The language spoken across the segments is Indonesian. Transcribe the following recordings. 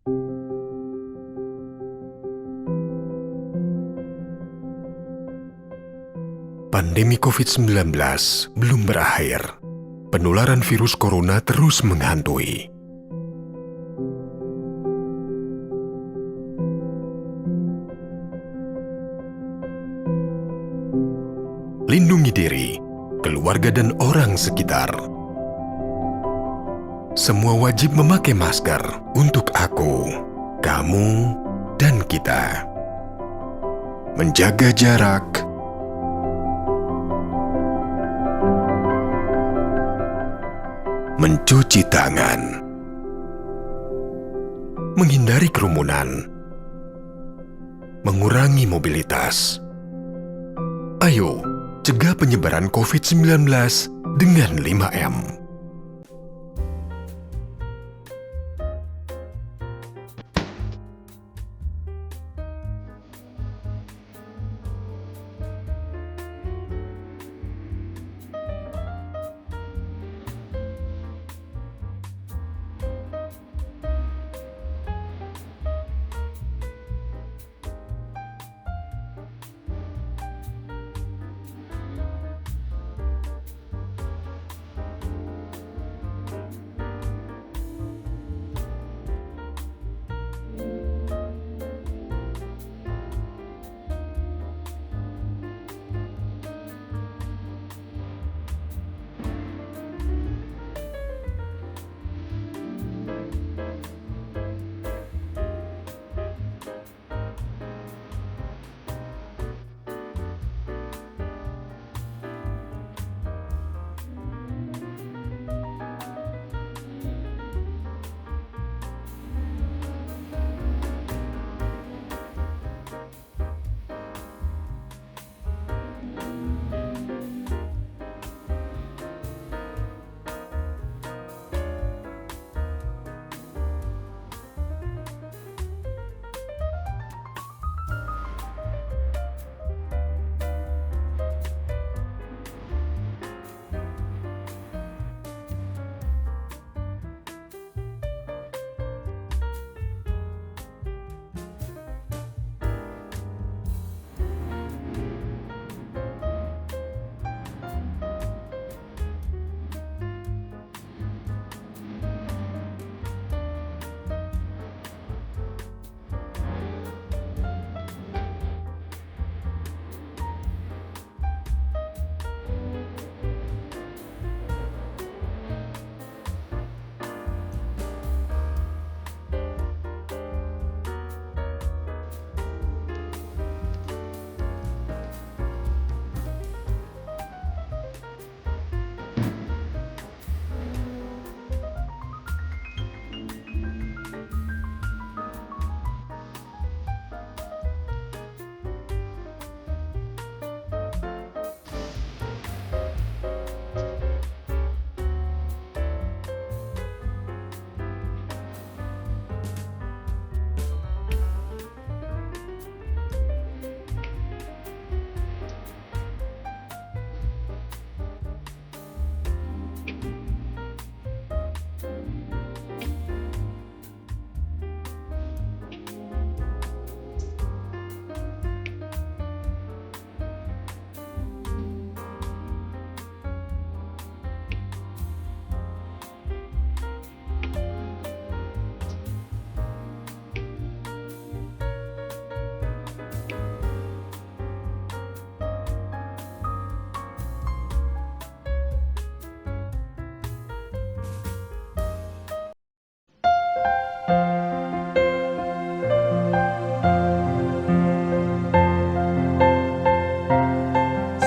Pandemi COVID-19 belum berakhir. Penularan virus corona terus menghantui. Lindungi diri, keluarga dan orang sekitar. Semua wajib memakai masker untuk aku, kamu, dan kita. Menjaga jarak, mencuci tangan, menghindari kerumunan, mengurangi mobilitas. Ayo, cegah penyebaran COVID-19 dengan 5M.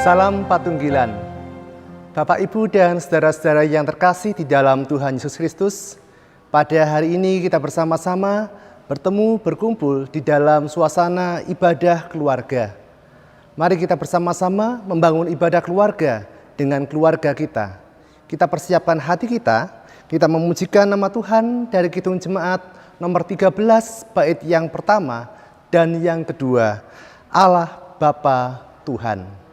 Salam Patunggilan. Bapak, Ibu, dan saudara-saudara yang terkasih di dalam Tuhan Yesus Kristus, pada hari ini kita bersama-sama berkumpul di dalam suasana ibadah keluarga. Mari kita bersama-sama membangun ibadah keluarga dengan keluarga kita. Kita persiapkan hati kita memujikan nama Tuhan dari Kidung Jemaat nomor 13 bait yang pertama dan yang kedua, Allah Bapa Tuhan.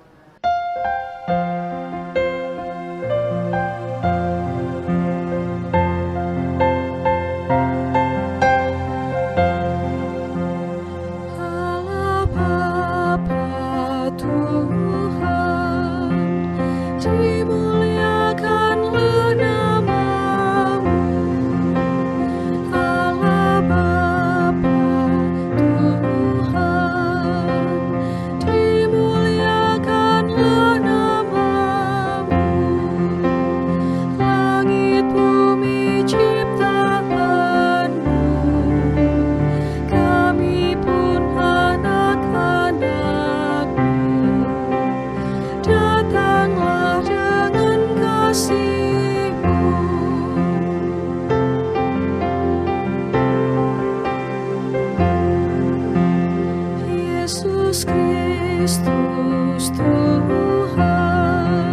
Kristus Tuhan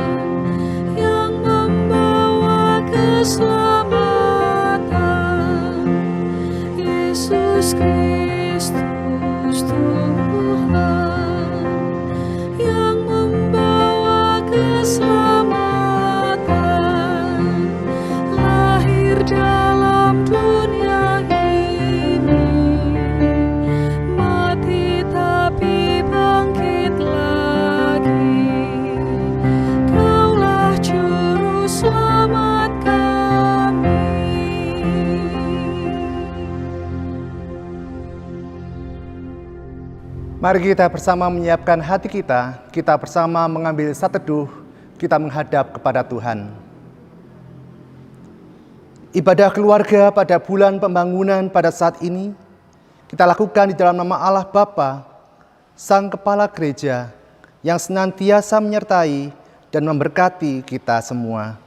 yang membawa keselamatan. Yesus Kristus Tuhan yang membawa keselamatan, lahir dalam dunia ini, mati tapi bangkit lagi. Kaulah juru selamat kami. Mari kita bersama menyiapkan hati kita bersama mengambil saat teduh, kita menghadap kepada Tuhan. Ibadah keluarga pada bulan pembangunan pada saat ini, kita lakukan di dalam nama Allah Bapa, Sang Kepala Gereja, yang senantiasa menyertai dan memberkati kita semua.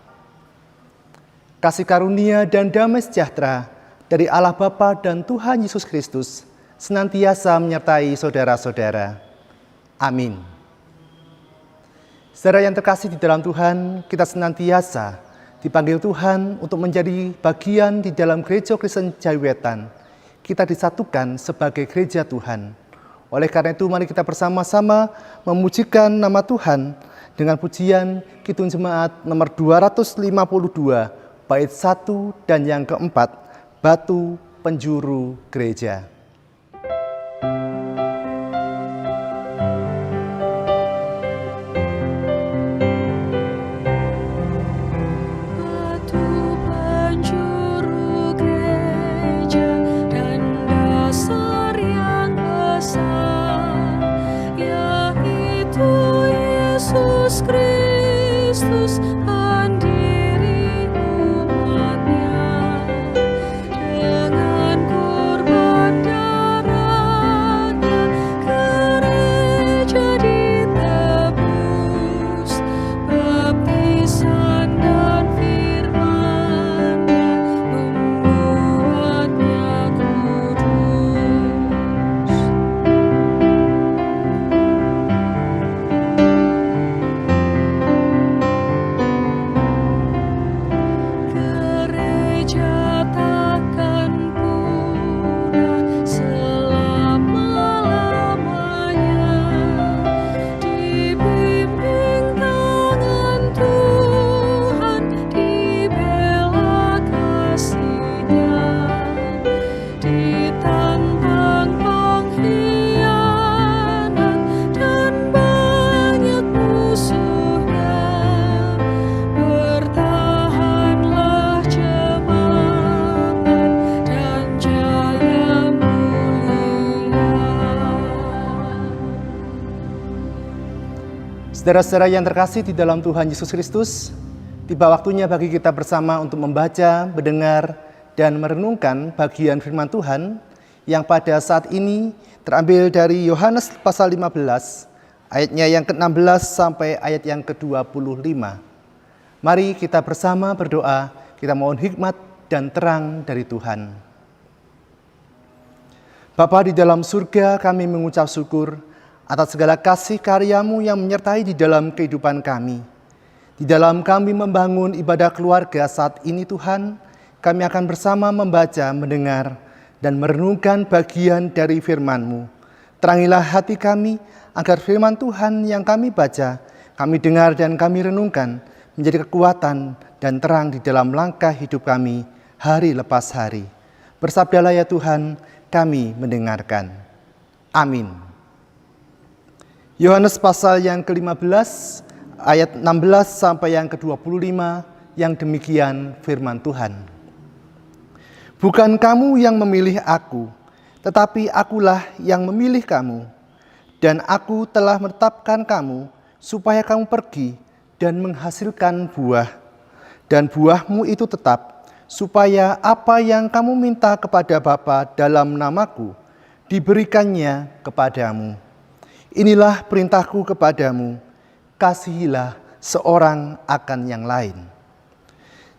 Kasih karunia dan damai sejahtera dari Allah Bapa dan Tuhan Yesus Kristus senantiasa menyertai saudara-saudara. Amin. Saudara yang terkasih di dalam Tuhan, kita senantiasa dipanggil Tuhan untuk menjadi bagian di dalam Gereja Kristen Jawiwetan. Kita disatukan sebagai gereja Tuhan. Oleh karena itu, mari kita bersama-sama memujikan nama Tuhan dengan pujian Kidung Jemaat nomor 252, bait 1 dan yang keempat, Batu Penjuru Gereja. Yesus Kristus pendiri umatnya, dengan korban darahnya gereja ditebus, baptisan dan firman-Nya membuatnya kudus. Saudara-saudara yang terkasih di dalam Tuhan Yesus Kristus, tiba waktunya bagi kita bersama untuk membaca, mendengar, dan merenungkan bagian firman Tuhan yang pada saat ini terambil dari Yohanes pasal 15, ayatnya yang ke-16 sampai ayat yang ke-25. Mari kita bersama berdoa, kita mohon hikmat dan terang dari Tuhan. Bapa di dalam surga, kami mengucap syukur atas segala kasih karya-Mu yang menyertai di dalam kehidupan kami. Di dalam kami membangun ibadah keluarga saat ini Tuhan, kami akan bersama membaca, mendengar, dan merenungkan bagian dari firman-Mu. Terangilah hati kami agar firman Tuhan yang kami baca, kami dengar dan kami renungkan menjadi kekuatan dan terang di dalam langkah hidup kami hari lepas hari. Bersabdalah ya Tuhan, kami mendengarkan. Amin. Yohanes pasal yang ke-15 ayat 16 sampai yang ke-25 yang demikian firman Tuhan. Bukan kamu yang memilih aku, tetapi akulah yang memilih kamu. Dan aku telah menetapkan kamu supaya kamu pergi dan menghasilkan buah. Dan buahmu itu tetap, supaya apa yang kamu minta kepada Bapa dalam namaku, diberikannya kepadamu. Inilah perintahku kepadamu, kasihilah seorang akan yang lain.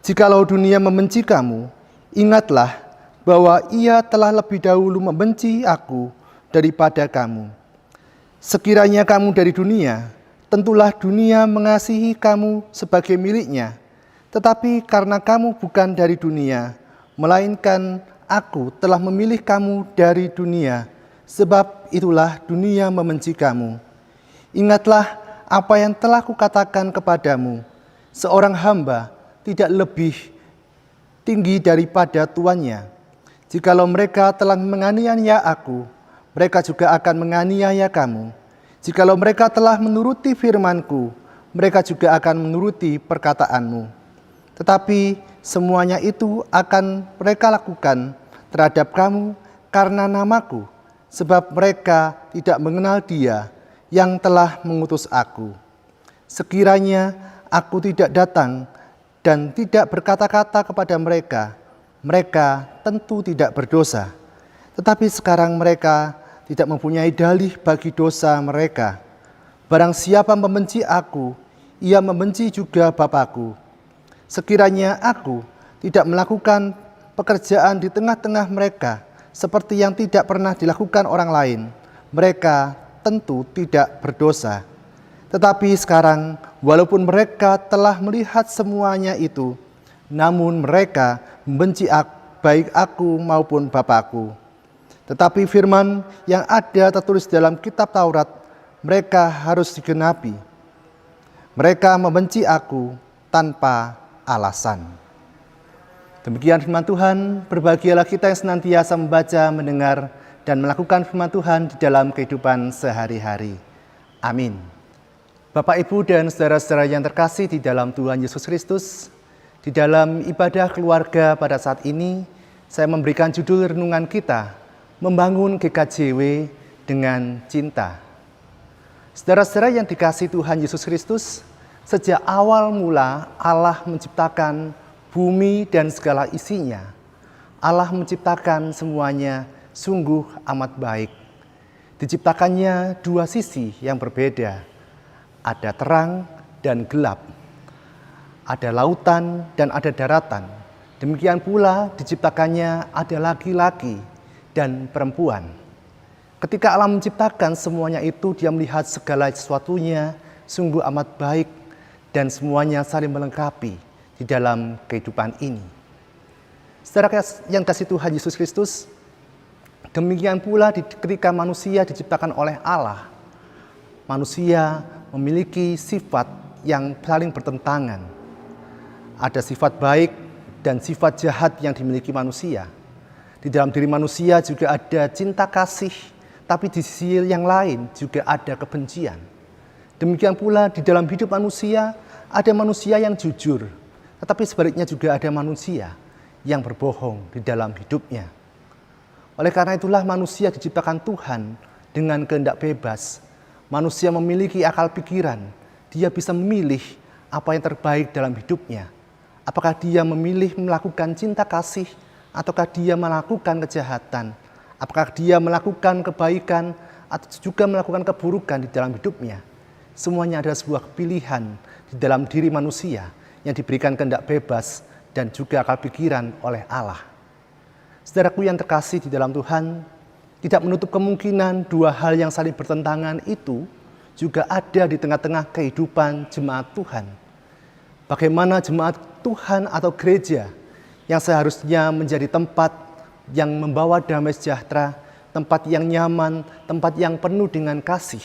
Jikalau dunia membenci kamu, ingatlah bahwa ia telah lebih dahulu membenci aku daripada kamu. Sekiranya kamu dari dunia, tentulah dunia mengasihi kamu sebagai miliknya. Tetapi karena kamu bukan dari dunia, melainkan Aku telah memilih kamu dari dunia, sebab itulah dunia membenci kamu. Ingatlah apa yang telah kukatakan kepadamu, seorang hamba tidak lebih tinggi daripada tuannya. Jikalau mereka telah menganiaya aku, mereka juga akan menganiaya kamu. Jikalau mereka telah menuruti firman-Ku, mereka juga akan menuruti perkataanmu. Tetapi semuanya itu akan mereka lakukan terhadap kamu karena nama-Ku, sebab mereka tidak mengenal Dia yang telah mengutus Aku. Sekiranya Aku tidak datang dan tidak berkata-kata kepada mereka, mereka tentu tidak berdosa. Tetapi sekarang mereka tidak mempunyai dalih bagi dosa mereka. Barang siapa membenci Aku, ia membenci juga Bapa-Ku. Sekiranya Aku tidak melakukan pekerjaan di tengah-tengah mereka seperti yang tidak pernah dilakukan orang lain, mereka tentu tidak berdosa. Tetapi sekarang, walaupun mereka telah melihat semuanya itu, namun mereka membenci baik Aku maupun Bapa-Ku. Tetapi firman yang ada tertulis dalam kitab Taurat, mereka harus digenapi. Mereka membenci Aku tanpa alasan. Demikian firman Tuhan, berbahagialah kita yang senantiasa membaca, mendengar, dan melakukan firman Tuhan di dalam kehidupan sehari-hari. Amin. Bapak, Ibu, dan saudara-saudara yang terkasih di dalam Tuhan Yesus Kristus, di dalam ibadah keluarga pada saat ini, saya memberikan judul renungan kita, Membangun GKJW dengan Cinta. Saudara-saudara yang dikasihi Tuhan Yesus Kristus, sejak awal mula Allah menciptakan bumi dan segala isinya. Allah menciptakan semuanya sungguh amat baik. Diciptakannya dua sisi yang berbeda. Ada terang dan gelap. Ada lautan dan ada daratan. Demikian pula diciptakannya ada laki-laki dan perempuan. Ketika Allah menciptakan semuanya itu, Dia melihat segala sesuatunya sungguh amat baik dan semuanya saling melengkapi di dalam kehidupan ini. Saudara yang kasih Tuhan Yesus Kristus, demikian pula ketika manusia diciptakan oleh Allah, manusia memiliki sifat yang saling bertentangan. Ada sifat baik dan sifat jahat yang dimiliki manusia. Di dalam diri manusia juga ada cinta kasih, tapi di sisi yang lain juga ada kebencian. Demikian pula di dalam hidup manusia, ada manusia yang jujur, tetapi sebaliknya juga ada manusia yang berbohong di dalam hidupnya. Oleh karena itulah manusia diciptakan Tuhan dengan kehendak bebas. Manusia memiliki akal pikiran, dia bisa memilih apa yang terbaik dalam hidupnya. Apakah dia memilih melakukan cinta kasih, ataukah dia melakukan kejahatan? Apakah dia melakukan kebaikan, atau juga melakukan keburukan di dalam hidupnya? Semuanya adalah sebuah pilihan di dalam diri manusia yang diberikan kehendak bebas dan juga akal pikiran oleh Allah. Saudaraku yang terkasih di dalam Tuhan, tidak menutup kemungkinan dua hal yang saling bertentangan itu juga ada di tengah-tengah kehidupan jemaat Tuhan. Bagaimana jemaat Tuhan atau gereja yang seharusnya menjadi tempat yang membawa damai sejahtera, tempat yang nyaman, tempat yang penuh dengan kasih.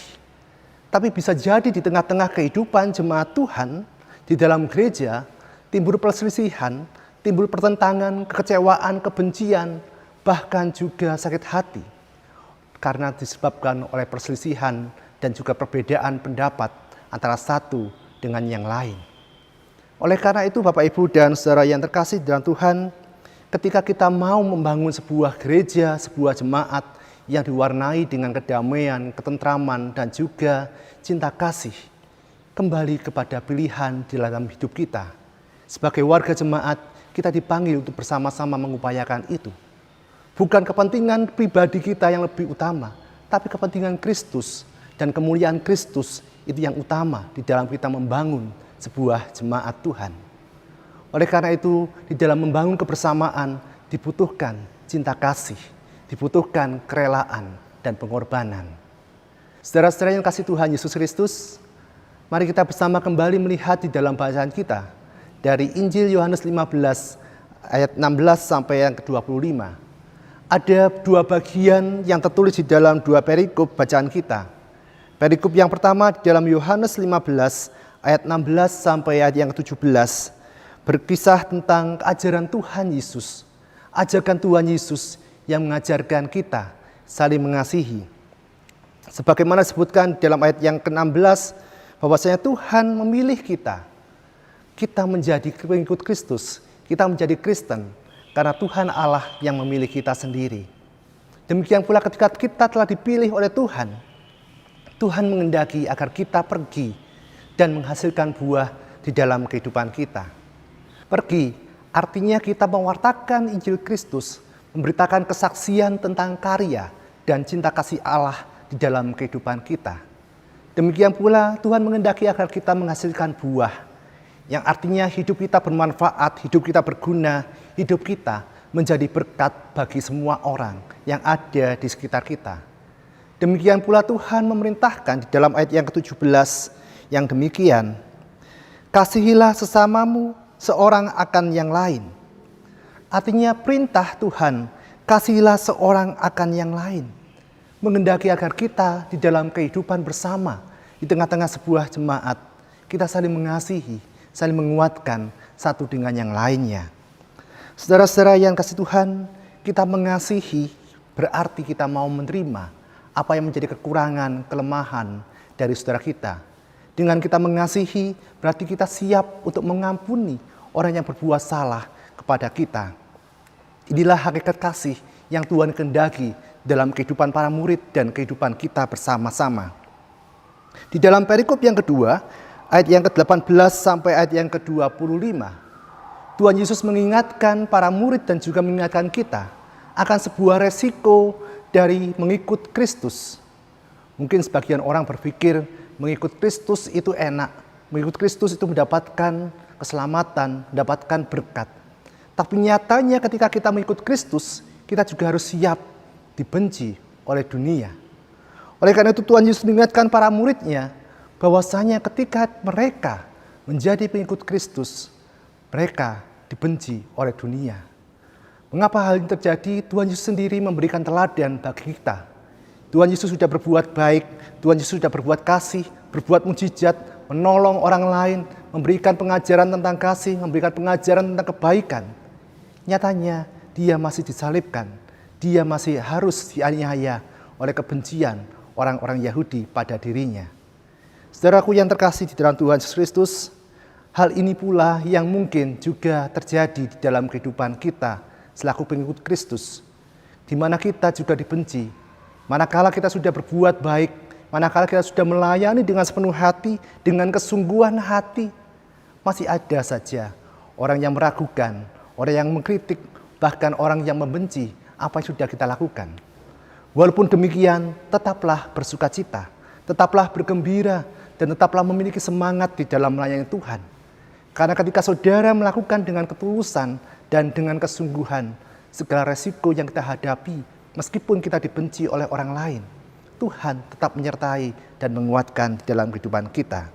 Tapi bisa jadi di tengah-tengah kehidupan jemaat Tuhan, di dalam gereja, timbul perselisihan, timbul pertentangan, kekecewaan, kebencian, bahkan juga sakit hati. Karena disebabkan oleh perselisihan dan juga perbedaan pendapat antara satu dengan yang lain. Oleh karena itu Bapak, Ibu, dan saudara yang terkasih dalam Tuhan, ketika kita mau membangun sebuah gereja, sebuah jemaat yang diwarnai dengan kedamaian, ketentraman, dan juga cinta kasih, kembali kepada pilihan di dalam hidup kita. Sebagai warga jemaat, kita dipanggil untuk bersama-sama mengupayakan itu. Bukan kepentingan pribadi kita yang lebih utama, tapi kepentingan Kristus dan kemuliaan Kristus itu yang utama di dalam kita membangun sebuah jemaat Tuhan. Oleh karena itu, di dalam membangun kebersamaan dibutuhkan cinta kasih, dibutuhkan kerelaan dan pengorbanan. Saudara-saudara yang kasih Tuhan Yesus Kristus, mari kita bersama kembali melihat di dalam bacaan kita dari Injil Yohanes 15 ayat 16 sampai yang ke-25. Ada dua bagian yang tertulis di dalam dua perikop bacaan kita. Perikop yang pertama di dalam Yohanes 15 ayat 16 sampai ayat yang ke-17 berkisah tentang ajaran Tuhan Yesus. Ajakan Tuhan Yesus yang mengajarkan kita saling mengasihi. Sebagaimana disebutkan dalam ayat yang ke-16, bahwasanya Tuhan memilih kita. Kita menjadi pengikut Kristus, kita menjadi Kristen, karena Tuhan Allah yang memilih kita sendiri. Demikian pula ketika kita telah dipilih oleh Tuhan, Tuhan mengendaki agar kita pergi dan menghasilkan buah di dalam kehidupan kita. Pergi artinya kita mewartakan Injil Kristus, memberitakan kesaksian tentang karya dan cinta kasih Allah di dalam kehidupan kita. Demikian pula Tuhan mengendaki agar kita menghasilkan buah, yang artinya hidup kita bermanfaat, hidup kita berguna, hidup kita menjadi berkat bagi semua orang yang ada di sekitar kita. Demikian pula Tuhan memerintahkan di dalam ayat yang ke-17 yang demikian, kasihilah sesamamu seorang akan yang lain. Artinya perintah Tuhan, kasihilah seorang akan yang lain. Mengendaki agar kita di dalam kehidupan bersama, di tengah-tengah sebuah jemaat, kita saling mengasihi, saling menguatkan satu dengan yang lainnya. Saudara-saudara yang kasih Tuhan, kita mengasihi berarti kita mau menerima apa yang menjadi kekurangan, kelemahan dari saudara kita. Dengan kita mengasihi, berarti kita siap untuk mengampuni orang yang berbuat salah kepada kita. Inilah hakikat kasih yang Tuhan kehendaki dalam kehidupan para murid dan kehidupan kita bersama-sama. Di dalam perikop yang kedua, ayat yang ke-18 sampai ayat yang ke-25, Tuhan Yesus mengingatkan para murid dan juga mengingatkan kita akan sebuah resiko dari mengikut Kristus. Mungkin sebagian orang berpikir mengikut Kristus itu enak, mengikut Kristus itu mendapatkan keselamatan, mendapatkan berkat. Tapi nyatanya ketika kita mengikut Kristus, kita juga harus siap dibenci oleh dunia. Oleh karena itu Tuhan Yesus mengingatkan para muridnya bahwasanya ketika mereka menjadi pengikut Kristus, mereka dibenci oleh dunia. Mengapa hal ini terjadi? Tuhan Yesus sendiri memberikan teladan bagi kita. Tuhan Yesus sudah berbuat baik, Tuhan Yesus sudah berbuat kasih, berbuat mujizat, menolong orang lain, memberikan pengajaran tentang kasih, memberikan pengajaran tentang kebaikan. Nyatanya dia masih disalibkan, dia masih harus dianiaya oleh kebencian orang-orang Yahudi pada dirinya. Saudaraku yang terkasih di dalam Tuhan Yesus Kristus, hal ini pula yang mungkin juga terjadi di dalam kehidupan kita selaku pengikut Kristus, di mana kita juga dibenci. Manakala kita sudah berbuat baik, manakala kita sudah melayani dengan sepenuh hati, dengan kesungguhan hati, masih ada saja orang yang meragukan, orang yang mengkritik, bahkan orang yang membenci apa yang sudah kita lakukan. Walaupun demikian, tetaplah bersukacita, tetaplah bergembira, dan tetaplah memiliki semangat di dalam melayani Tuhan. Karena ketika saudara melakukan dengan ketulusan dan dengan kesungguhan, segala resiko yang kita hadapi, meskipun kita dibenci oleh orang lain, Tuhan tetap menyertai dan menguatkan di dalam kehidupan kita.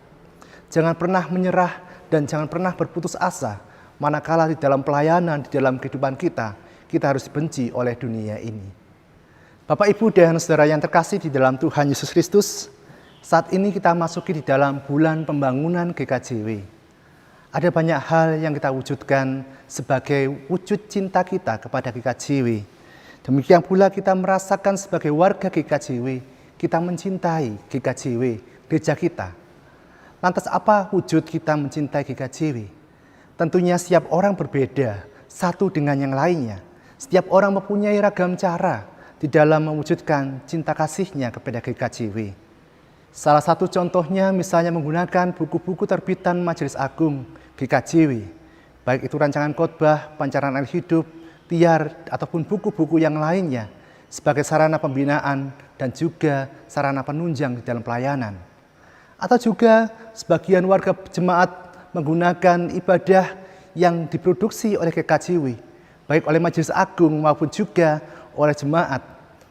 Jangan pernah menyerah dan jangan pernah berputus asa, manakala di dalam pelayanan, di dalam kehidupan kita harus dibenci oleh dunia ini. Bapak, Ibu, dan saudara yang terkasih di dalam Tuhan Yesus Kristus, saat ini kita masuki di dalam bulan pembangunan GKJW. Ada banyak hal yang kita wujudkan sebagai wujud cinta kita kepada GKJW. Demikian pula kita merasakan sebagai warga GKJW, kita mencintai GKJW, gereja kita. Lantas apa wujud kita mencintai GKJW? Tentunya setiap orang berbeda, satu dengan yang lainnya. Setiap orang mempunyai ragam cara di dalam mewujudkan cinta kasihnya kepada GKJW. Salah satu contohnya misalnya menggunakan buku-buku terbitan Majelis Agung GKJW, baik itu rancangan khotbah, pancaran air hidup, tiar, ataupun buku-buku yang lainnya sebagai sarana pembinaan dan juga sarana penunjang di dalam pelayanan. Atau juga sebagian warga jemaat menggunakan ibadah yang diproduksi oleh GKJW, baik oleh Majelis Agung maupun juga oleh jemaat,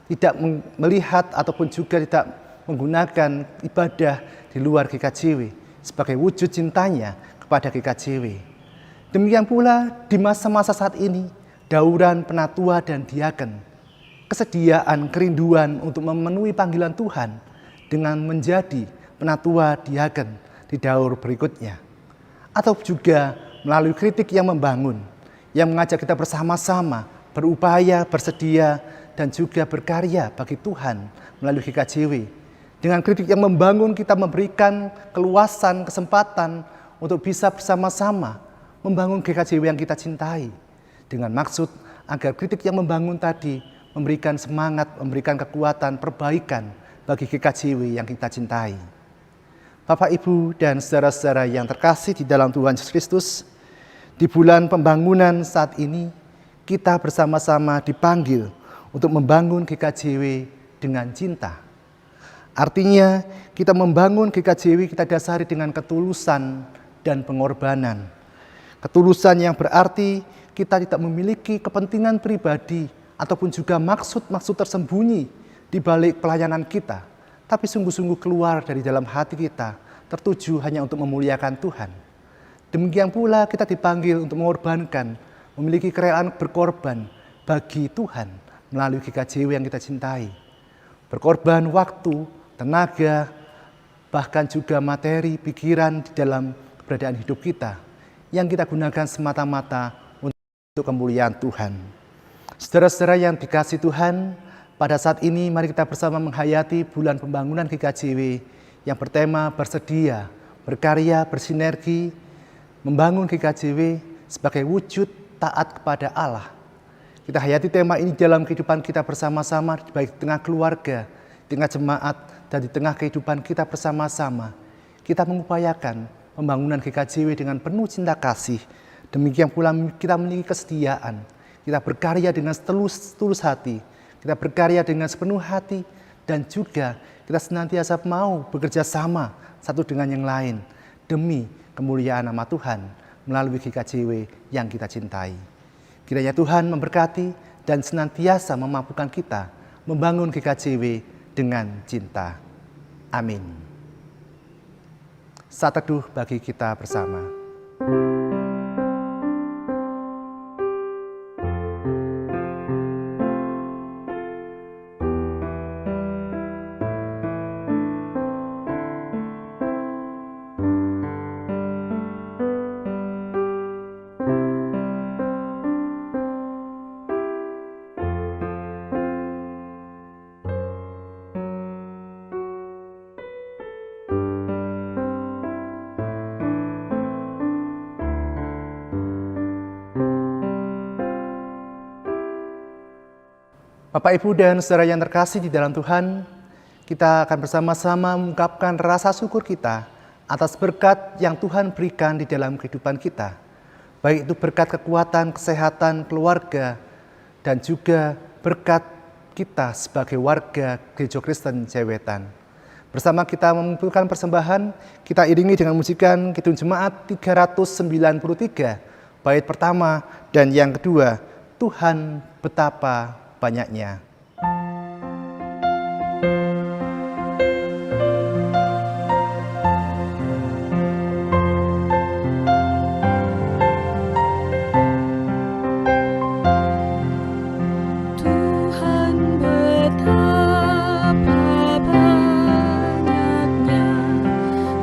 tidak melihat ataupun juga tidak menggunakan ibadah di luar GKJW sebagai wujud cintanya kepada GKJW. Demikian pula di masa-masa saat ini, dauran penatua dan diaken, kesediaan, kerinduan untuk memenuhi panggilan Tuhan dengan menjadi penatua diaken di daur berikutnya. Atau juga melalui kritik yang membangun, yang mengajak kita bersama-sama berupaya, bersedia, dan juga berkarya bagi Tuhan melalui GKJW. Dengan kritik yang membangun, kita memberikan keluasan, kesempatan untuk bisa bersama-sama membangun GKJW yang kita cintai. Dengan maksud agar kritik yang membangun tadi memberikan semangat, memberikan kekuatan, perbaikan bagi GKJW yang kita cintai. Bapak, Ibu, dan saudara-saudara yang terkasih di dalam Tuhan Yesus Kristus, di bulan pembangunan saat ini, kita bersama-sama dipanggil untuk membangun GKJW dengan cinta. Artinya, kita membangun GKJW kita dasari dengan ketulusan dan pengorbanan. Ketulusan yang berarti kita tidak memiliki kepentingan pribadi ataupun juga maksud-maksud tersembunyi di balik pelayanan kita, tapi sungguh-sungguh keluar dari dalam hati kita, tertuju hanya untuk memuliakan Tuhan. Demikian pula kita dipanggil untuk mengorbankan, memiliki kerelaan berkorban bagi Tuhan melalui GKJW yang kita cintai. Berkorban waktu, tenaga, bahkan juga materi, pikiran di dalam keberadaan hidup kita, yang kita gunakan semata-mata untuk kemuliaan Tuhan. Saudara-saudara yang dikasihi Tuhan, pada saat ini mari kita bersama menghayati bulan pembangunan GKJW yang bertema bersedia, berkarya, bersinergi, membangun GKJW sebagai wujud taat kepada Allah. Kita hayati tema ini dalam kehidupan kita bersama-sama, baik di tengah keluarga, di tengah jemaat, dan di tengah kehidupan kita bersama-sama. Kita mengupayakan pembangunan GKJW dengan penuh cinta kasih. Demikian pula kita memiliki kesetiaan. Kita berkarya dengan setulus hati. Kita berkarya dengan sepenuh hati. Dan juga kita senantiasa mau bekerja sama satu dengan yang lain. Demi kemuliaan nama Tuhan melalui GKJW yang kita cintai. Kiranya Tuhan memberkati dan senantiasa memampukan kita membangun GKJW dengan cinta. Amin. Saat teduh bagi kita bersama. Bapak, Ibu, dan saudara yang terkasih di dalam Tuhan, kita akan bersama-sama mengungkapkan rasa syukur kita atas berkat yang Tuhan berikan di dalam kehidupan kita. Baik itu berkat kekuatan, kesehatan, keluarga, dan juga berkat kita sebagai warga Gereja Kristen Jewetan. Bersama kita mengumpulkan persembahan, kita iringi dengan musikan Kidung Jemaat 393, bait pertama dan yang kedua, Tuhan betapa banyaknya. Tuhan betapa banyaknya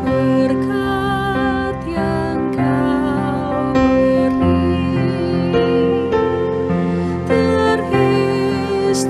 berkat yang Kau beri, terhias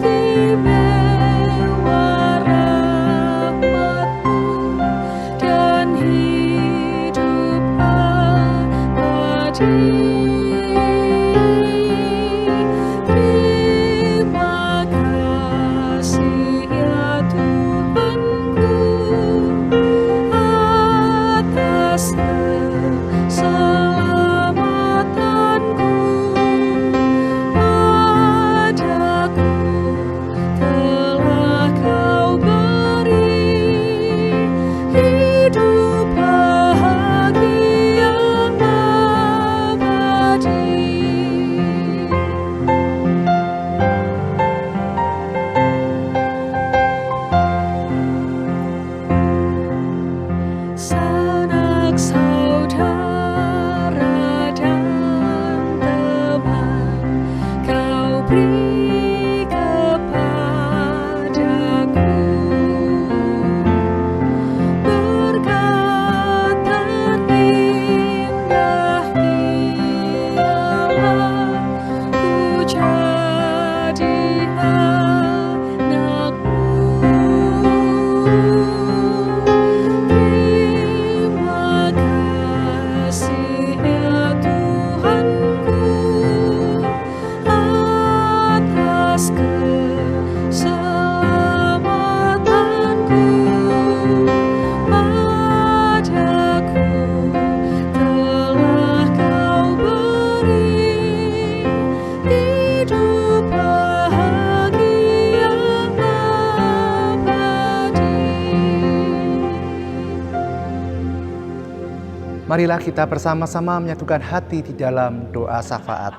Marilah kita bersama-sama menyatukan hati di dalam doa syafaat.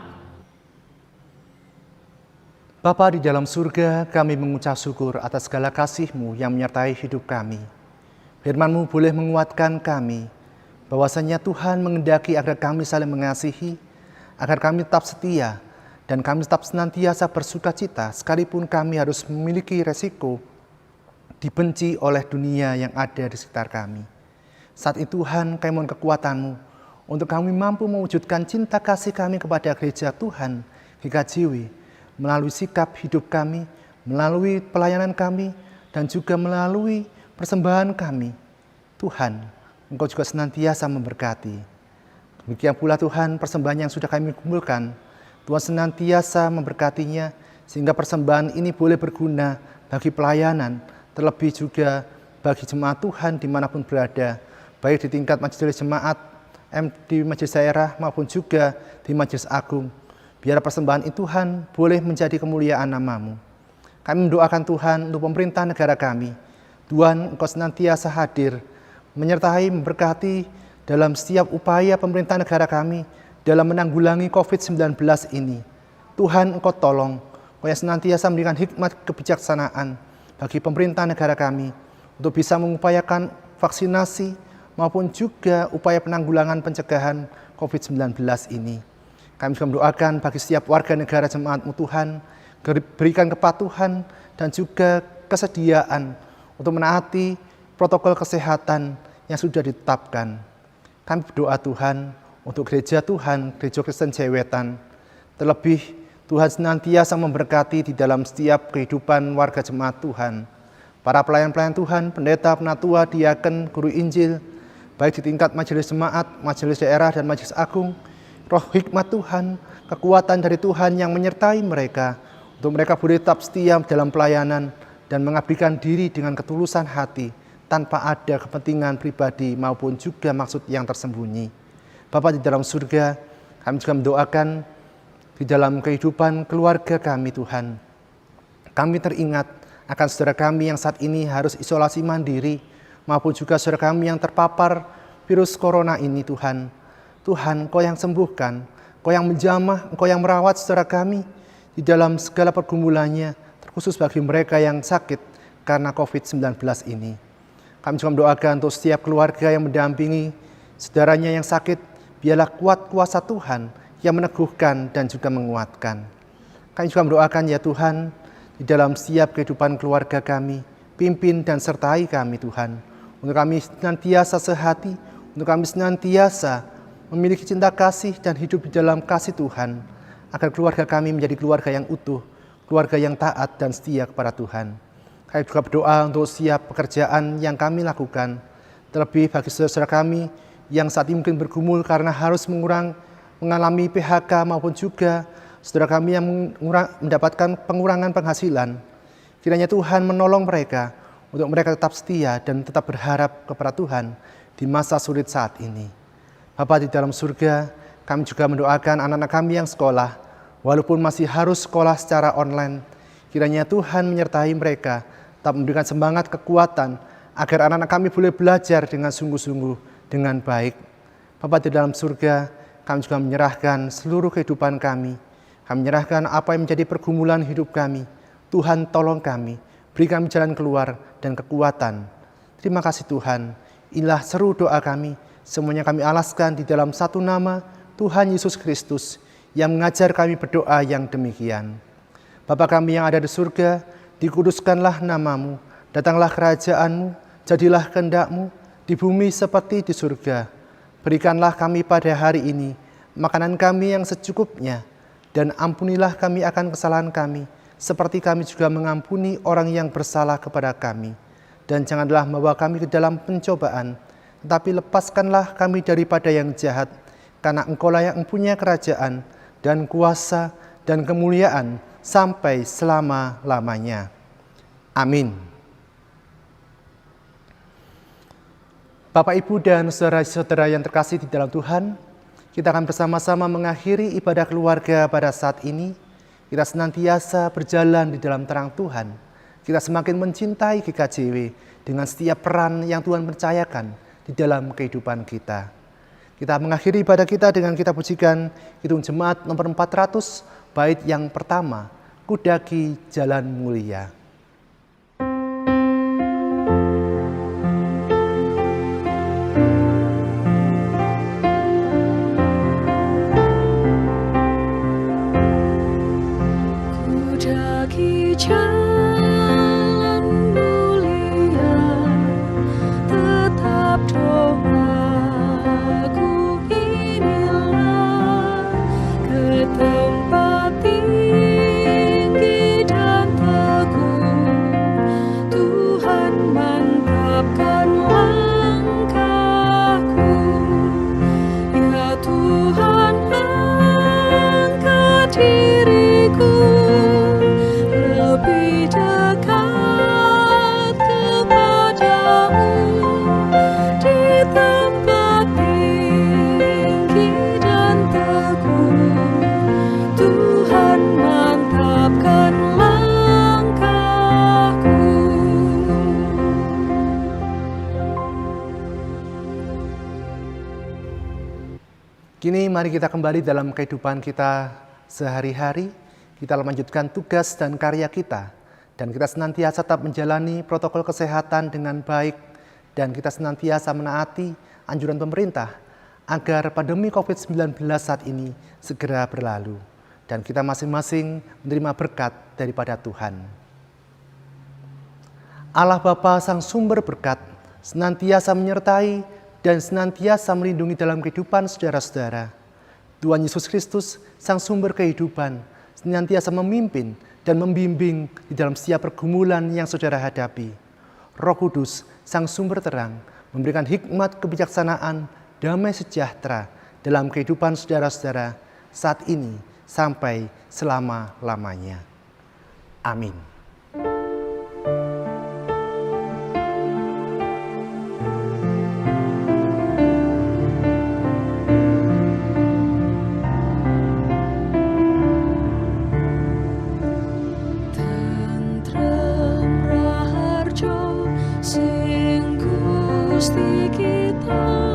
Bapa di dalam surga, kami mengucap syukur atas segala kasih-Mu yang menyertai hidup kami. Firman-Mu boleh menguatkan kami, bahwasanya Tuhan mengendaki agar kami saling mengasihi, agar kami tetap setia, dan kami tetap senantiasa bersukacita, sekalipun kami harus memiliki resiko dibenci oleh dunia yang ada di sekitar kami. Saat itu Tuhan, kami mohon kekuatan-Mu untuk kami mampu mewujudkan cinta kasih kami kepada gereja Tuhan, GKJW, melalui sikap hidup kami, melalui pelayanan kami, dan juga melalui persembahan kami. Tuhan, Engkau juga senantiasa memberkati. Demikian pula Tuhan, persembahan yang sudah kami kumpulkan, Tuhan senantiasa memberkatinya, sehingga persembahan ini boleh berguna bagi pelayanan, terlebih juga bagi jemaat Tuhan dimanapun berada, baik di tingkat majelis jemaat, di majelis daerah maupun juga di majelis agung. Biar persembahan itu Tuhan boleh menjadi kemuliaan nama-Mu. Kami mendoakan Tuhan untuk pemerintah negara kami. Tuhan, Engkau senantiasa hadir, menyertai, memberkati dalam setiap upaya pemerintah negara kami dalam menanggulangi COVID-19 ini. Tuhan, Engkau tolong, Engkau yang senantiasa memberikan hikmat kebijaksanaan bagi pemerintah negara kami untuk bisa mengupayakan vaksinasi maupun juga upaya penanggulangan pencegahan COVID-19 ini. Kami juga mendoakan bagi setiap warga negara jemaat-Mu Tuhan, berikan kepatuhan dan juga kesediaan untuk menaati protokol kesehatan yang sudah ditetapkan. Kami berdoa Tuhan untuk gereja Tuhan, Gereja Kristen Jewetan. Terlebih Tuhan senantiasa memberkati di dalam setiap kehidupan warga jemaat Tuhan. Para pelayan-pelayan Tuhan, pendeta, penatua, diaken, guru Injil, baik di tingkat majelis jemaat, majelis daerah, dan majelis agung, roh hikmat Tuhan, kekuatan dari Tuhan yang menyertai mereka, untuk mereka boleh tetap setia dalam pelayanan dan mengabdikan diri dengan ketulusan hati, tanpa ada kepentingan pribadi maupun juga maksud yang tersembunyi. Bapa di dalam surga, kami juga mendoakan di dalam kehidupan keluarga kami Tuhan. Kami teringat akan saudara kami yang saat ini harus isolasi mandiri, maupun juga saudara kami yang terpapar virus corona ini Tuhan. Tuhan, Engkau yang sembuhkan, Engkau yang menjamah, Engkau yang merawat saudara kami di dalam segala pergumulannya, terkhusus bagi mereka yang sakit karena COVID-19 ini. Kami juga mendoakan untuk setiap keluarga yang mendampingi saudaranya yang sakit, biarlah kuat kuasa Tuhan yang meneguhkan dan juga menguatkan. Kami juga mendoakan ya Tuhan, di dalam setiap kehidupan keluarga kami, pimpin dan sertai kami Tuhan. Untuk kami senantiasa sehati, untuk kami senantiasa memiliki cinta kasih dan hidup di dalam kasih Tuhan, agar keluarga kami menjadi keluarga yang utuh, keluarga yang taat dan setia kepada Tuhan. Kami juga berdoa untuk setiap pekerjaan yang kami lakukan, terlebih bagi saudara kami yang saat ini mungkin bergumul karena harus mengalami PHK maupun juga saudara kami yang mendapatkan pengurangan penghasilan. Kiranya Tuhan menolong mereka untuk mereka tetap setia dan tetap berharap kepada Tuhan di masa sulit saat ini. Bapa di dalam surga, kami juga mendoakan anak-anak kami yang sekolah, walaupun masih harus sekolah secara online. Kiranya Tuhan menyertai mereka, tetap memberikan semangat kekuatan agar anak-anak kami boleh belajar dengan sungguh-sungguh, dengan baik. Bapa di dalam surga, kami juga menyerahkan seluruh kehidupan kami. Kami menyerahkan apa yang menjadi pergumulan hidup kami. Tuhan tolong kami, beri kami jalan keluar dan kekuatan. Terima kasih Tuhan, inilah seru doa kami. Semuanya kami alaskan di dalam satu nama, Tuhan Yesus Kristus, yang mengajar kami berdoa yang demikian. Bapa kami yang ada di surga, dikuduskanlah nama-Mu, datanglah kerajaan-Mu, jadilah kehendak-Mu, di bumi seperti di surga. Berikanlah kami pada hari ini makanan kami yang secukupnya, dan ampunilah kami akan kesalahan kami, seperti kami juga mengampuni orang yang bersalah kepada kami. Dan janganlah membawa kami ke dalam pencobaan, tetapi lepaskanlah kami daripada yang jahat, karena Engkau-lah yang mempunyai kerajaan, dan kuasa, dan kemuliaan, sampai selama-lamanya. Amin. Bapak, Ibu, dan saudara-saudara yang terkasih di dalam Tuhan, kita akan bersama-sama mengakhiri ibadah keluarga pada saat ini. Kita senantiasa berjalan di dalam terang Tuhan. Kita semakin mencintai GKJW dengan setiap peran yang Tuhan percayakan di dalam kehidupan kita. Kita mengakhiri ibadah kita dengan kita pujikan Kidung Jemaat nomor 400, bait yang pertama, Kudaki Jalan Mulia. Kudaki jalan mulia, tetap doaku inilah, ke tempat tinggi dan teguh, Tuhan mantapkan langkahku. Ya Tuhan, angkat diriku lebih dekat kepadamu, di tempat tinggi dan teguh, Tuhan mantapkan langkahku. Kini mari kita kembali dalam kehidupan kita sehari-hari. Kita melanjutkan tugas dan karya kita, dan kita senantiasa tetap menjalani protokol kesehatan dengan baik, dan kita senantiasa menaati anjuran pemerintah agar pandemi COVID-19 saat ini segera berlalu, dan kita masing-masing menerima berkat daripada Tuhan. Allah Bapa Sang Sumber Berkat senantiasa menyertai dan senantiasa melindungi dalam kehidupan saudara-saudara. Tuhan Yesus Kristus, Sang Sumber Kehidupan, senantiasa memimpin dan membimbing di dalam setiap pergumulan yang saudara hadapi. Roh Kudus, Sang Sumber Terang, memberikan hikmat kebijaksanaan, damai sejahtera dalam kehidupan saudara-saudara saat ini sampai selama-lamanya. Amin. Tentrem raharjo sing Gusti kita